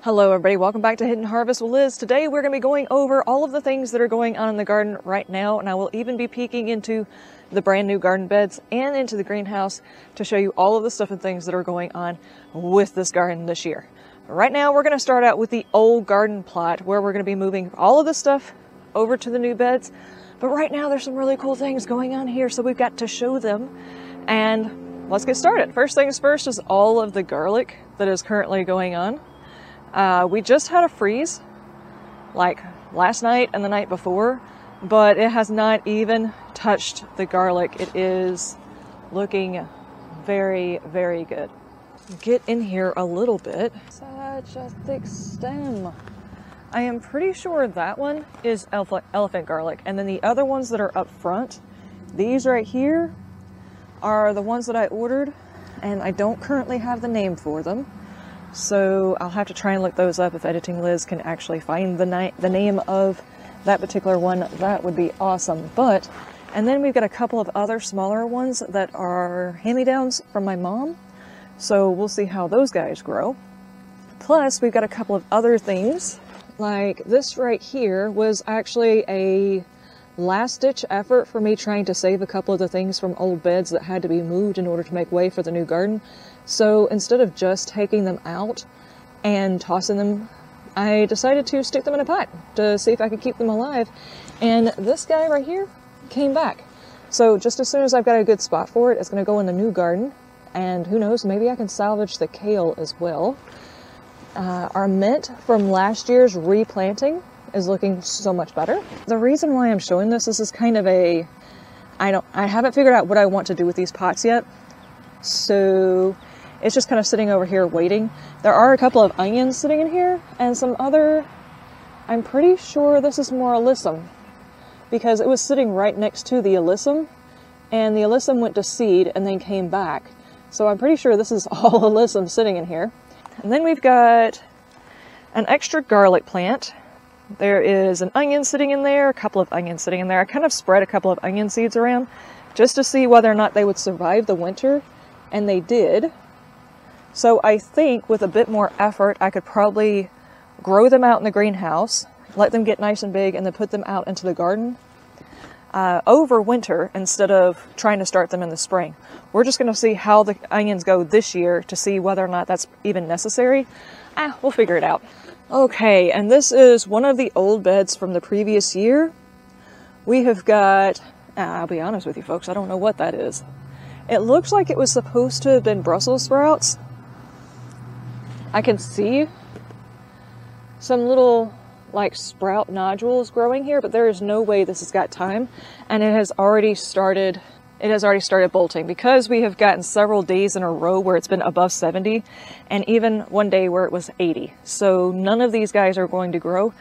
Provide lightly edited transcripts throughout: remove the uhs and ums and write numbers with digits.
Hello everybody, welcome back to Hidden Harvest with Liz. Today we're going to be going over all of the things that are going on in the garden right now, and I will even be peeking into the brand new garden beds and into the greenhouse to show you all of the stuff and things that are going on with this garden this year. Right now we're going to start out with the old garden plot where we're going to be moving all of this stuff over to the new beds, but right now there's some really cool things going on here, so we've got to show them, and let's get started. First things first is all of the garlic that is currently going on. We just had a freeze like last night and the night before, but it has not even touched the garlic. It is looking very, very good. Get in here a little bit. Such a thick stem. I am pretty sure that one is elephant garlic, and then the other ones that are up front, these right here, are the ones that I ordered, and I don't currently have the name for them. So I'll have to try and look those up. If Editing Liz can actually find the name of that particular one, that would be awesome. And then we've got a couple of other smaller ones that are hand-me-downs from my mom. So we'll see how those guys grow. Plus, we've got a couple of other things. Like this right here was actually a last-ditch effort for me trying to save a couple of the things from old beds that had to be moved in order to make way for the new garden. So instead of just taking them out and tossing them, I decided to stick them in a pot to see if I could keep them alive. And this guy right here came back. So just as soon as I've got a good spot for it, it's going to go in the new garden. And who knows, maybe I can salvage the kale as well. Our mint from last year's replanting is looking so much better. The reason why I'm showing this is kind of I haven't figured out what I want to do with these pots yet. So it's just kind of sitting over here waiting. There are a couple of onions sitting in here and some other, I'm pretty sure this is more alyssum because it was sitting right next to the alyssum, and the alyssum went to seed and then came back. So I'm pretty sure this is all alyssum sitting in here. And then we've got an extra garlic plant. There is an onion sitting in there, a couple of onions sitting in there. I kind of spread a couple of onion seeds around just to see whether or not they would survive the winter, and they did. So I think with a bit more effort, I could probably grow them out in the greenhouse, let them get nice and big, and then put them out into the garden over winter instead of trying to start them in the spring. We're just going to see how the onions go this year to see whether or not that's even necessary. We'll figure it out. Okay, and this is one of the old beds from the previous year. We have got, I'll be honest with you folks, I don't know what that is. It looks like it was supposed to have been Brussels sprouts. I can see some little like sprout nodules growing here, but there is no way this has got time, and it has already started bolting because we have gotten several days in a row where it's been above 70 and even one day where it was 80. So none of these guys are going to grow.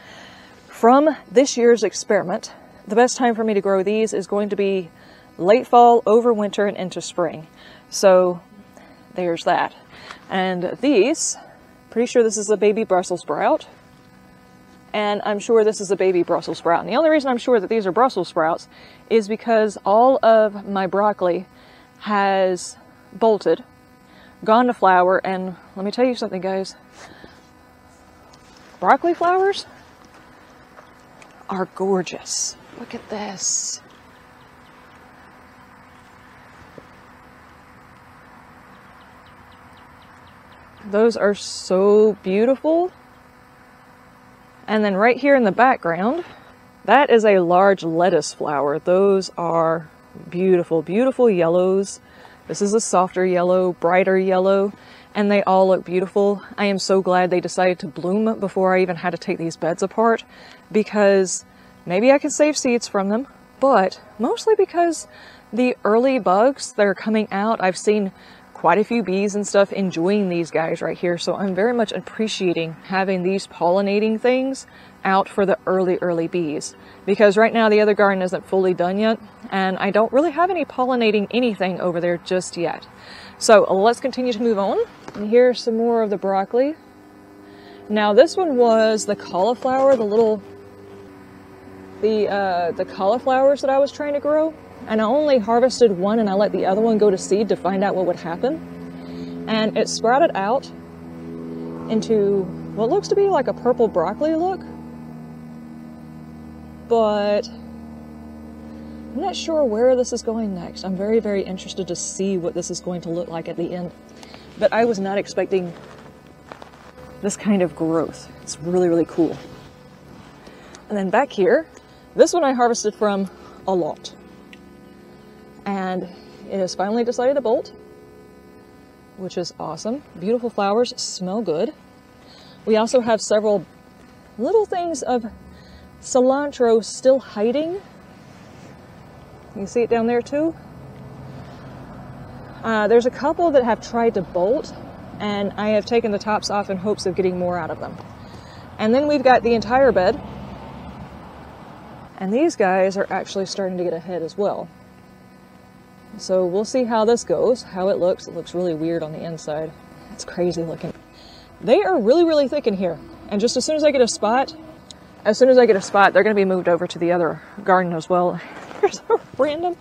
From this year's experiment, the best time for me to grow these is going to be late fall, over winter, and into spring. So there's that. And these, pretty sure this is a baby Brussels sprout. And I'm sure this is a baby Brussels sprout. And the only reason I'm sure that these are Brussels sprouts is because all of my broccoli has bolted, gone to flower, and let me tell you something, guys. Broccoli flowers are gorgeous. Look at this. Those are so beautiful. And then right here in the background, that is a large lettuce flower. Those are beautiful, beautiful yellows. This is a softer yellow, brighter yellow, and they all look beautiful. I am so glad they decided to bloom before I even had to take these beds apart, because maybe I could save seeds from them, but mostly because the early bugs that are coming out, I've seen quite a few bees and stuff enjoying these guys right here. So I'm very much appreciating having these pollinating things out for the early bees, because right now the other garden isn't fully done yet and I don't really have any pollinating anything over there just yet. So let's continue to move on. And here's some more of the broccoli. Now this one was the cauliflower, the cauliflowers that I was trying to grow. And I only harvested one and I let the other one go to seed to find out what would happen. And it sprouted out into what looks to be like a purple broccoli look, but I'm not sure where this is going next. I'm very, very interested to see what this is going to look like at the end. But I was not expecting this kind of growth. It's really, really cool. And then back here, this one I harvested from a lot. And it has finally decided to bolt, which is awesome. Beautiful flowers, smell good. We also have several little things of cilantro still hiding. You see it down there too? There's a couple that have tried to bolt, and I have taken the tops off in hopes of getting more out of them. And then we've got the entire bed, and these guys are actually starting to get ahead as well. So we'll see how this goes, how it looks. It looks really weird on the inside. It's crazy looking. They are really, really thick in here. And just as soon as I get a spot, they're going to be moved over to the other garden as well. There's a random...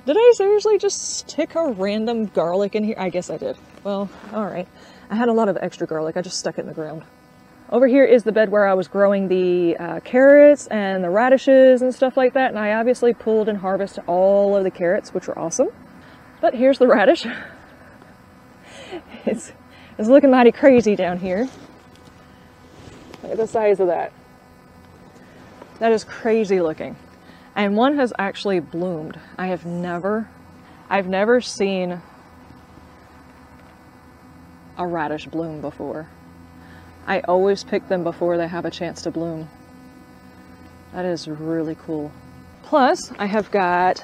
Did I seriously just stick a random garlic in here? I guess I did. Well, all right. I had a lot of extra garlic. I just stuck it in the ground. Over here is the bed where I was growing the carrots and the radishes and stuff like that. And I obviously pulled and harvested all of the carrots, which were awesome. But here's the radish. It's looking mighty crazy down here. Look at the size of that. That is crazy looking. And one has actually bloomed. I've never seen a radish bloom before. I always pick them before they have a chance to bloom. That is really cool. Plus, I have got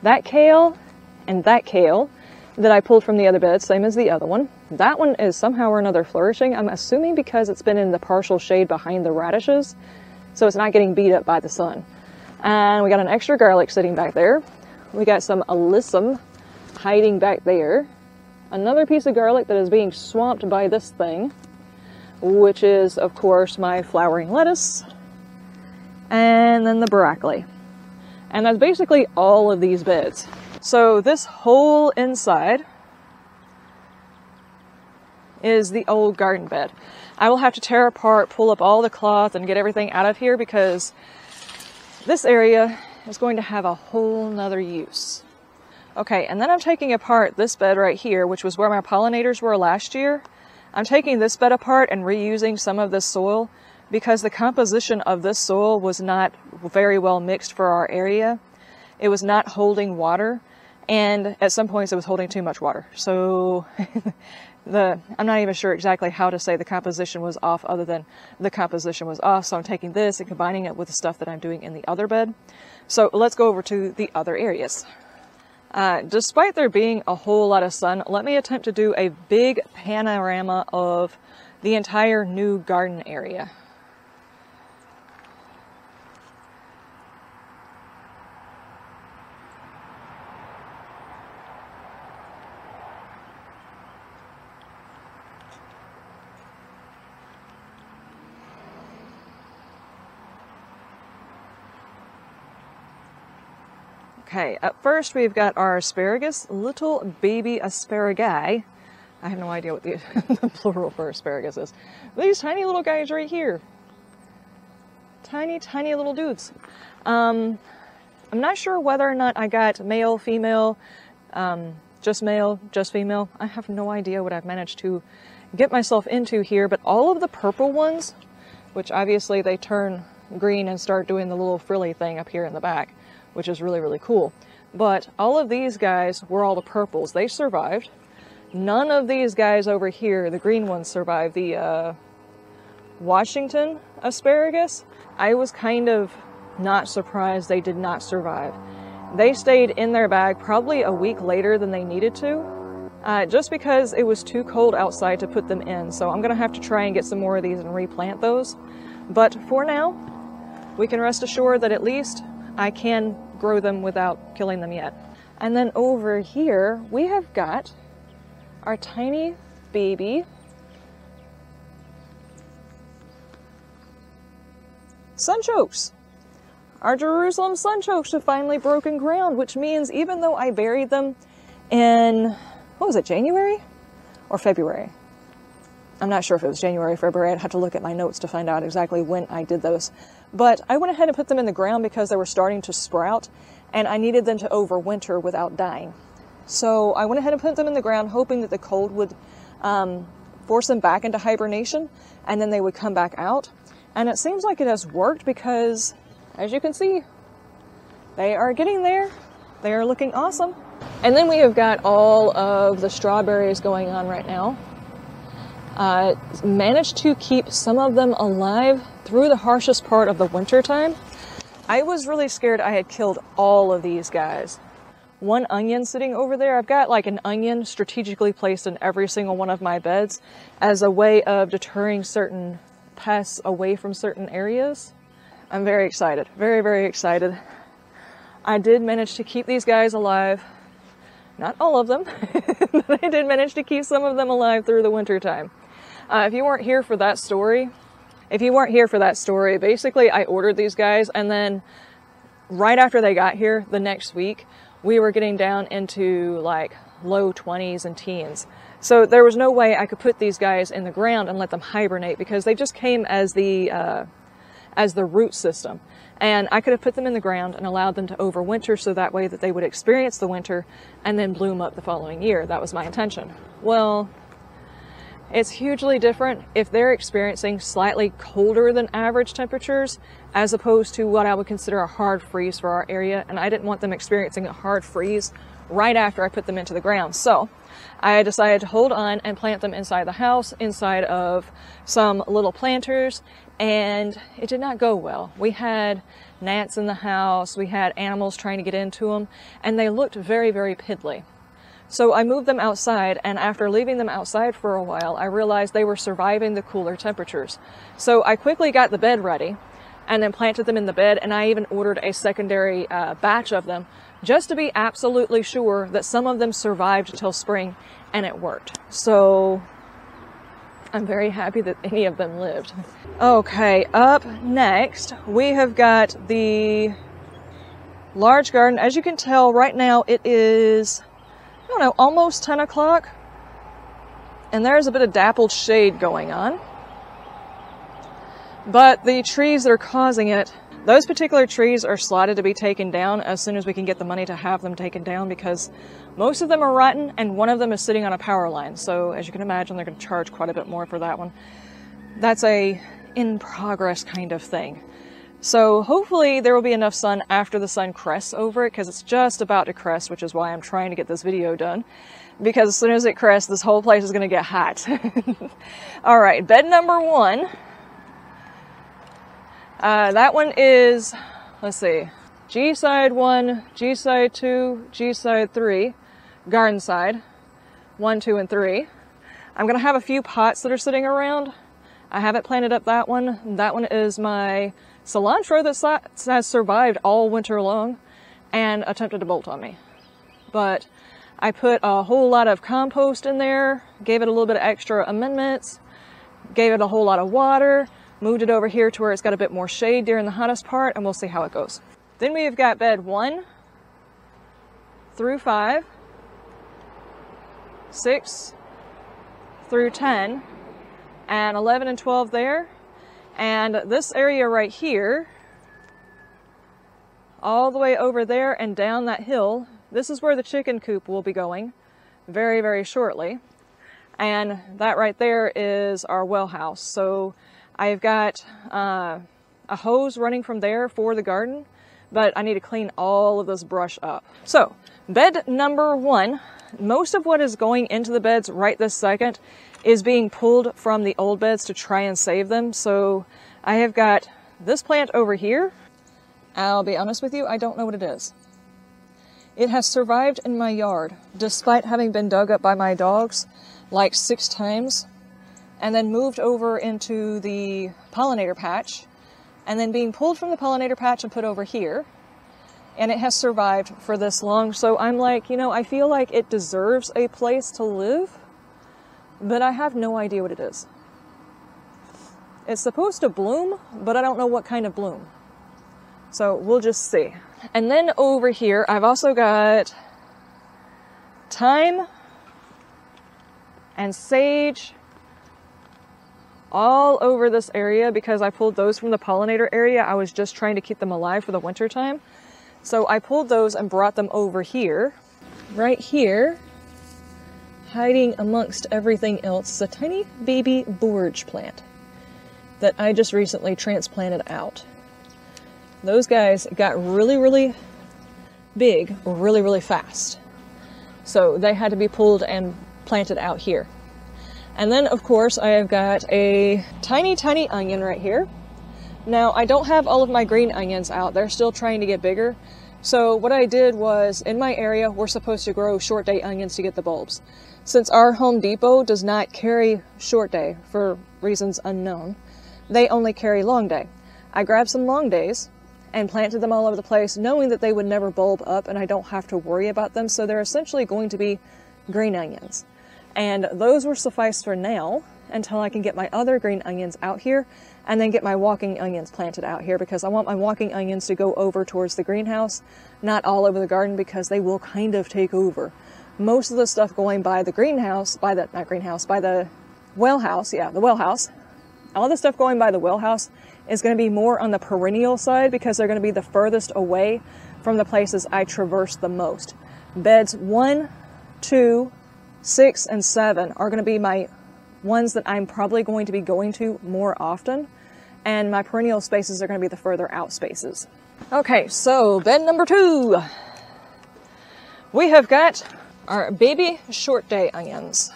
that kale and that kale that I pulled from the other bed, same as the other one. That one is somehow or another flourishing. I'm assuming because it's been in the partial shade behind the radishes, so it's not getting beat up by the sun. And we got an extra garlic sitting back there. We got some alyssum hiding back there. Another piece of garlic that is being swamped by this thing, which is, of course, my flowering lettuce. And then the broccoli. And that's basically all of these beds. So this whole inside is the old garden bed. I will have to tear apart, pull up all the cloth, and get everything out of here because this area is going to have a whole nother use. Okay, and then I'm taking apart this bed right here, which was where my pollinators were last year. I'm taking this bed apart and reusing some of this soil because the composition of this soil was not very well mixed for our area. It was not holding water, and at some points it was holding too much water. So I'm not even sure exactly how to say the composition was off other than the composition was off. So I'm taking this and combining it with the stuff that I'm doing in the other bed. So let's go over to the other areas. Despite there being a whole lot of sun, let me attempt to do a big panorama of the entire new garden area. Okay, up first we've got our asparagus, little baby asparagi. I have no idea what the, the plural for asparagus is. These tiny little guys right here. Tiny, tiny little dudes. I'm not sure whether or not I got male, female, just male, just female. I have no idea what I've managed to get myself into here, but all of the purple ones, which obviously they turn green and start doing the little frilly thing up here in the back, which is really, really cool. But all of these guys were all the purples. They survived. None of these guys over here, the green ones, survived. The Washington asparagus, I was kind of not surprised they did not survive. They stayed in their bag probably a week later than they needed to, just because it was too cold outside to put them in. So I'm gonna have to try and get some more of these and replant those. But for now, we can rest assured that at least I can grow them without killing them yet. And then over here, we have got our tiny baby sunchokes. Our Jerusalem sunchokes have finally broken ground, which means even though I buried them in, what was it, January or February? I'm not sure if it was January, February. I'd have to look at my notes to find out exactly when I did those. But I went ahead and put them in the ground because they were starting to sprout and I needed them to overwinter without dying. So I went ahead and put them in the ground, hoping that the cold would force them back into hibernation and then they would come back out. And it seems like it has worked because, as you can see, they are getting there. They are looking awesome. And then we have got all of the strawberries going on right now. Managed to keep some of them alive through the harshest part of the winter time. I was really scared I had killed all of these guys. One onion sitting over there. I've got like an onion strategically placed in every single one of my beds as a way of deterring certain pests away from certain areas. I'm very excited. Very, very excited. I did manage to keep these guys alive. Not all of them, but I did manage to keep some of them alive through the winter time. If you weren't here for that story, basically I ordered these guys and then right after they got here the next week, we were getting down into like low 20s and teens. So there was no way I could put these guys in the ground and let them hibernate because they just came as the root system. And I could have put them in the ground and allowed them to overwinter so that way that they would experience the winter and then bloom up the following year. That was my intention. Well, it's hugely different if they're experiencing slightly colder than average temperatures as opposed to what I would consider a hard freeze for our area. And I didn't want them experiencing a hard freeze right after I put them into the ground. So I decided to hold on and plant them inside the house, inside of some little planters, and it did not go well. We had gnats in the house, we had animals trying to get into them, and they looked very, very piddly. So I moved them outside, and after leaving them outside for a while, I realized they were surviving the cooler temperatures. So I quickly got the bed ready, and then planted them in the bed, and I even ordered a secondary batch of them, just to be absolutely sure that some of them survived till spring, and it worked. So I'm very happy that any of them lived. Okay, up next, we have got the large garden. As you can tell, right now it is, I don't know, almost 10 o'clock. And there's a bit of dappled shade going on. But the trees that are causing it, those particular trees are slotted to be taken down as soon as we can get the money to have them taken down because most of them are rotten and one of them is sitting on a power line. So as you can imagine, they're going to charge quite a bit more for that one. That's a in progress kind of thing. So hopefully there will be enough sun after the sun crests over it because it's just about to crest, which is why I'm trying to get this video done. Because as soon as it crests, this whole place is going to get hot. All right, bed number 1. That one is, let's see, G side 1, G side 2, G side 3, garden side 1, 2, and 3. I'm going to have a few pots that are sitting around. I haven't planted up that one. That one is my cilantro that has survived all winter long and attempted to bolt on me. But I put a whole lot of compost in there, gave it a little bit of extra amendments, gave it a whole lot of water, moved it over here to where it's got a bit more shade during the hottest part, and we'll see how it goes. Then we've got bed 1 through 5, 6 through 10, and 11 and 12 there. And this area right here, all the way over there and down that hill, this is where the chicken coop will be going very, very shortly. And that right there is our well house. So I've got a hose running from there for the garden, but I need to clean all of this brush up. So bed number 1, most of what is going into the beds right this second is being pulled from the old beds to try and save them. So I have got this plant over here. I'll be honest with you, I don't know what it is. It has survived in my yard, despite having been dug up by my dogs like 6 times, and then moved over into the pollinator patch, and then being pulled from the pollinator patch and put over here. And it has survived for this long, so I'm like, you know, I feel like it deserves a place to live, but I have no idea what it is. It's supposed to bloom, but I don't know what kind of bloom. So we'll just see. And then over here, I've also got thyme and sage all over this area because I pulled those from the pollinator area. I was just trying to keep them alive for the winter time. So I pulled those and brought them over here, right here, hiding amongst everything else. It's a tiny baby borage plant that I just recently transplanted out. Those guys got really, really big really, really fast. So they had to be pulled and planted out here. And then, of course, I have got a tiny, tiny onion right here. Now, I don't have all of my green onions out. They're still trying to get bigger. So what I did was, in my area, we're supposed to grow short day onions to get the bulbs. Since our Home Depot does not carry short day for reasons unknown, they only carry long day. I grabbed some long days and planted them all over the place, knowing that they would never bulb up and I don't have to worry about them. So they're essentially going to be green onions. And those will suffice for now until I can get my other green onions out here and then get my walking onions planted out here, because I want my walking onions to go over towards the greenhouse, not all over the garden, because they will kind of take over. Most of the stuff going by the greenhouse, by the well house, yeah, the well house, all the stuff going by the well house is going to be more on the perennial side because they're going to be the furthest away from the places I traverse the most. Beds 1, 2, 6, and 7 are going to be my ones that I'm probably going to be going to more often, and my perennial spaces are going to be the further out spaces. Okay, so bed number 2. We have got our baby short day onions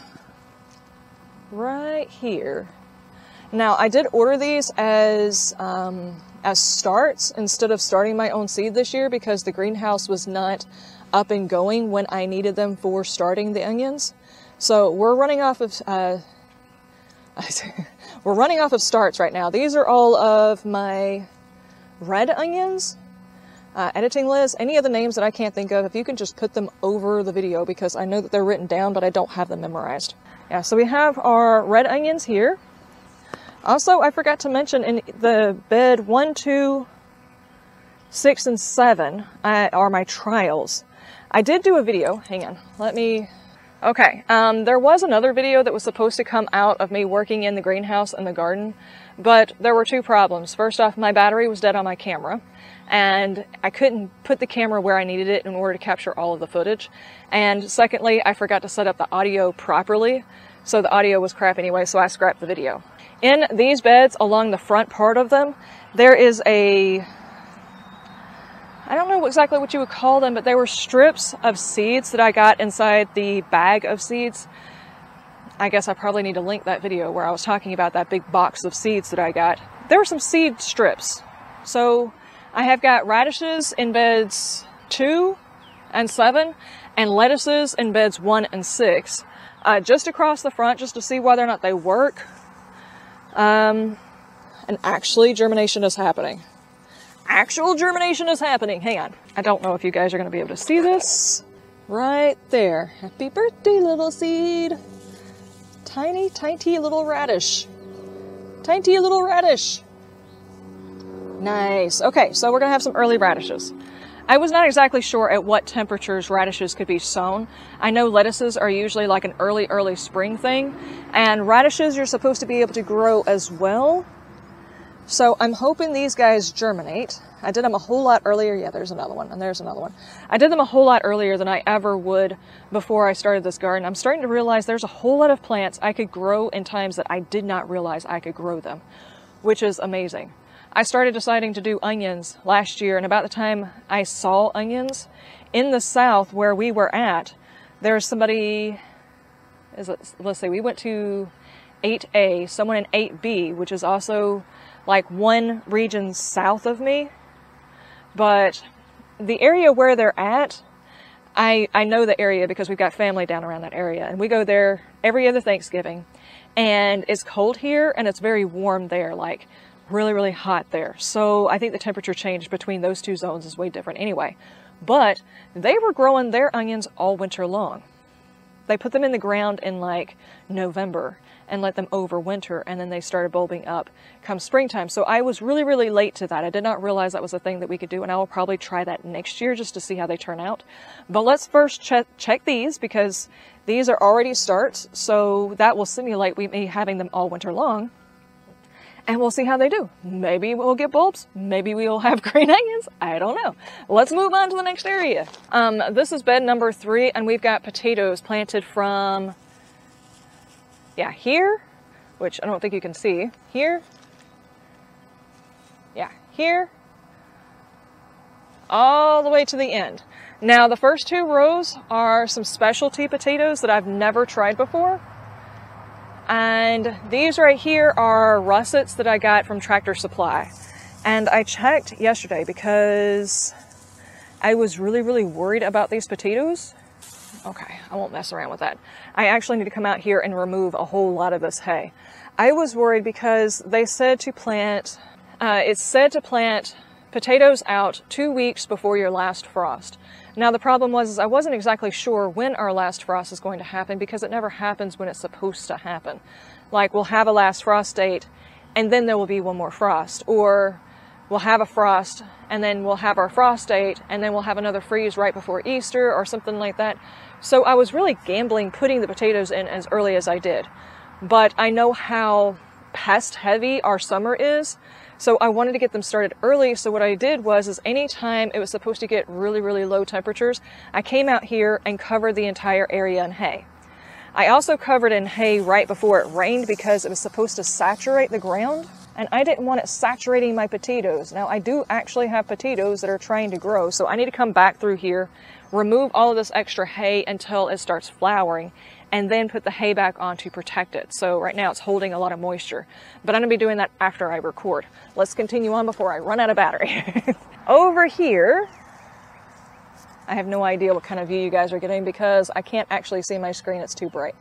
right here. Now, I did order these as starts instead of starting my own seed this year because the greenhouse was not up and going when I needed them for starting the onions. So we're running off of starts right now. These are all of my red onions. Editing Liz, any of the names that I can't think of, if you can just put them over the video because I know that they're written down, but I don't have them memorized. Yeah, so we have our red onions here. Also, I forgot to mention in the bed 1, 2, 6, and 7 are my trials. I did do a video. Hang on. Okay. There was another video that was supposed to come out of me working in the greenhouse and the garden, but there were 2 problems. First off, my battery was dead on my camera, and I couldn't put the camera where I needed it in order to capture all of the footage. And secondly, I forgot to set up the audio properly, so the audio was crap anyway, so I scrapped the video. In these beds, along the front part of them, there is I don't know exactly what you would call them, but they were strips of seeds that I got inside the bag of seeds. I guess I probably need to link that video where I was talking about that big box of seeds that I got. There were some seed strips. So I have got radishes in beds 2 and 7 and lettuces in beds 1 and 6. Just across the front, just to see whether or not they work. And actually, germination is happening. Actual germination is happening. Hang on. I don't know if you guys are going to be able to see this. Right there. Happy birthday, little seed. Tiny, tiny little radish. Tiny little radish. Nice. Okay, so we're going to have some early radishes. I was not exactly sure at what temperatures radishes could be sown. I know lettuces are usually like an early spring thing, and radishes you're supposed to be able to grow as well. So I'm hoping these guys germinate. I did them a whole lot earlier. Yeah, there's another one, and there's another one. I did them a whole lot earlier than I ever would before I started this garden. I'm starting to realize there's a whole lot of plants I could grow in times that I did not realize I could grow them, which is amazing. I started deciding to do onions last year, and about the time I saw onions in the south where we were at, there's somebody, let's see, we went to 8A, someone in 8B, which is also like one region south of me, but the area where they're at, I know the area because we've got family down around that area, and we go there every other Thanksgiving, and it's cold here and it's very warm there, like really hot there. So I think the temperature change between those 2 zones is way different anyway. But they were growing their onions all winter long. They put them in the ground in like November and let them overwinter, and then they started bulbing up come springtime. So I was really late to that. I did not realize that was a thing that we could do, and I will probably try that next year just to see how they turn out. But let's first check these, because these are already starts, so that will simulate me having them all winter long. and we'll see how they do. Maybe we'll get bulbs. Maybe we'll have green onions. I don't know. Let's move on to the next area. This is bed number 3, and we've got potatoes planted from, yeah, here, which I don't think you can see. Here. Yeah, here. All the way to the end. Now, the first 2 rows are some specialty potatoes that I've never tried before. And these right here are russets that I got from Tractor Supply. And I checked yesterday because I was really worried about these potatoes. Okay, I won't mess around with that. I actually need to come out here and remove a whole lot of this hay. I was worried because they said to plant, it's said to plant potatoes out 2 weeks before your last frost. Now the problem was I wasn't exactly sure when our last frost is going to happen because it never happens when it's supposed to happen. Like we'll have a last frost date and then there will be one more frost, or we'll have a frost and then we'll have our frost date and then we'll have another freeze right before Easter or something like that. So I was really gambling putting the potatoes in as early as I did. But I know how pest heavy our summer is. So I wanted to get them started early. So what I did was anytime it was supposed to get really low temperatures, I came out here and covered the entire area in hay. I also covered in hay right before it rained because it was supposed to saturate the ground, and I didn't want it saturating my potatoes. Now I do actually have potatoes that are trying to grow, so I need to come back through here, remove all of this extra hay until it starts flowering, and then put the hay back on to protect it. So right now it's holding a lot of moisture, but I'm gonna be doing that after I record. Let's continue on before I run out of battery. Over here, I have no idea what kind of view you guys are getting because I can't actually see my screen, it's too bright.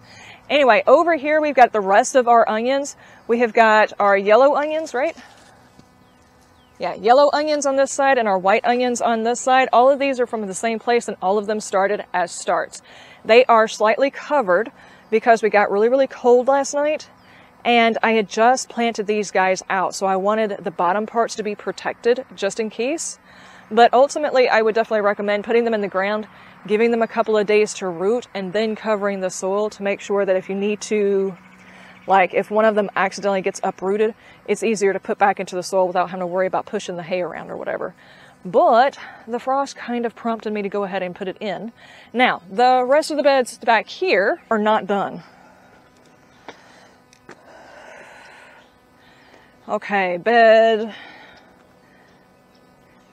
Anyway, over here we've got the rest of our onions. We have got our yellow onions, right? Yeah, yellow onions on this side and our white onions on this side. All of these are from the same place and all of them started as starts. They are slightly covered because we got really cold last night and I had just planted these guys out. So I wanted the bottom parts to be protected just in case. But ultimately, I would definitely recommend putting them in the ground, giving them a couple of days to root, and then covering the soil to make sure that if you need to, like if one of them accidentally gets uprooted, it's easier to put back into the soil without having to worry about pushing the hay around or whatever. But the frost kind of prompted me to go ahead and put it in. Now, the rest of the beds back here are not done. Okay, bed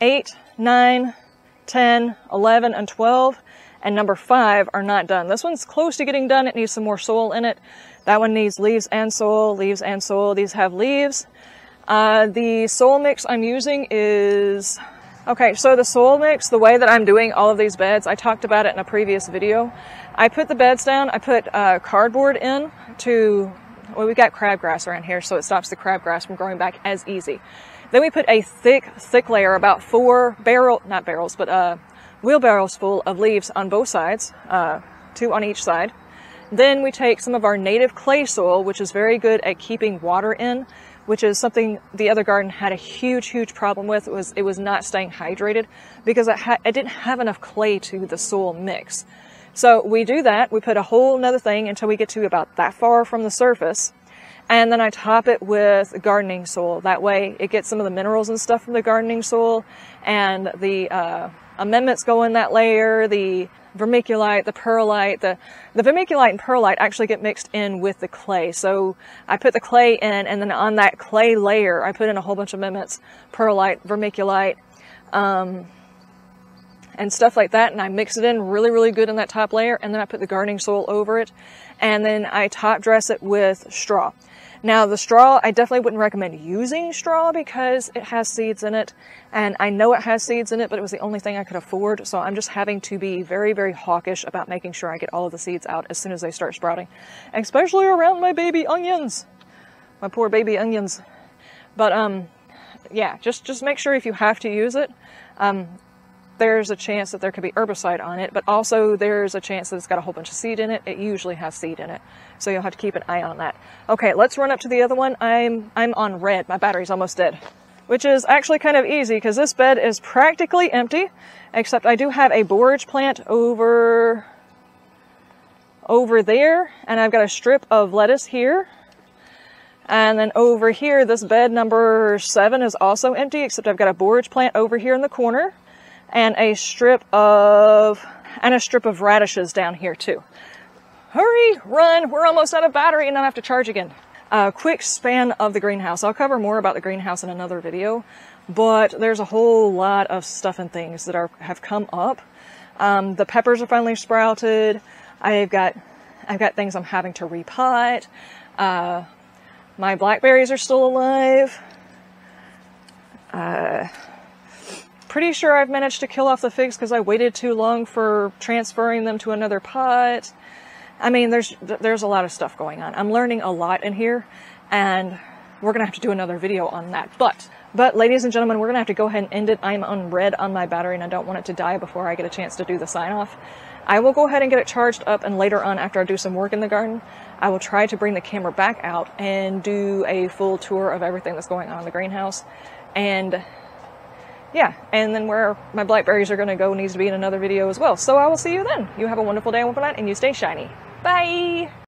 8, 9, 10, 11, and 12, and number 5 are not done. This one's close to getting done. It needs some more soil in it. That one needs leaves and soil, leaves and soil. These have leaves. The soil mix I'm using is... Okay, so the soil mix, the way that I'm doing all of these beds, I talked about it in a previous video. I put the beds down, I put cardboard in to, well, we've got crabgrass around here, so it stops the crabgrass from growing back as easy. Then we put a thick layer, about 4 wheelbarrows full of leaves on both sides, 2 on each side. Then we take some of our native clay soil, which is very good at keeping water in, which is something the other garden had a huge problem with. It was not staying hydrated because it didn't have enough clay to the soil mix. So we do that. We put a whole nother thing until we get to about that far from the surface. And then I top it with gardening soil. That way it gets some of the minerals and stuff from the gardening soil, and the amendments go in that layer, the vermiculite, the perlite. The vermiculite and perlite actually get mixed in with the clay. So I put the clay in, and then on that clay layer, I put in a whole bunch of amendments, perlite, vermiculite, and stuff like that. And I mix it in really good in that top layer. And then I put the gardening soil over it. And then I top dress it with straw. Now the straw, I definitely wouldn't recommend using straw because it has seeds in it. And I know it has seeds in it, but it was the only thing I could afford. So I'm just having to be very hawkish about making sure I get all of the seeds out as soon as they start sprouting. Especially around my baby onions. My poor baby onions. But yeah, just make sure if you have to use it, there's a chance that there could be herbicide on it, but also there's a chance that it's got a whole bunch of seed in it. It usually has seed in it, so you'll have to keep an eye on that. Okay, let's run up to the other one. I'm on red. My battery's almost dead, which is actually kind of easy because this bed is practically empty, except I do have a borage plant over there, and I've got a strip of lettuce here. And then over here, this bed number 7 is also empty, except I've got a borage plant over here in the corner and a strip of radishes down here too. Hurry, run, we're almost out of battery and I have to charge again. Quick span of the greenhouse. I'll cover more about the greenhouse in another video, but there's a whole lot of stuff and things that have come up. The peppers are finally sprouted. I've got things I'm having to repot. My blackberries are still alive. Pretty sure I've managed to kill off the figs because I waited too long for transferring them to another pot. I mean, there's a lot of stuff going on. I'm learning a lot in here, and we're gonna have to do another video on that. But ladies and gentlemen, we're gonna have to go ahead and end it. I'm on red on my battery, and I don't want it to die before I get a chance to do the sign off. I will go ahead and get it charged up, and later on, after I do some work in the garden, I will try to bring the camera back out and do a full tour of everything that's going on in the greenhouse. And yeah, and then where my blackberries are gonna go needs to be in another video as well. So I will see you then. You have a wonderful day and wonderful night, and you stay shiny. Bye!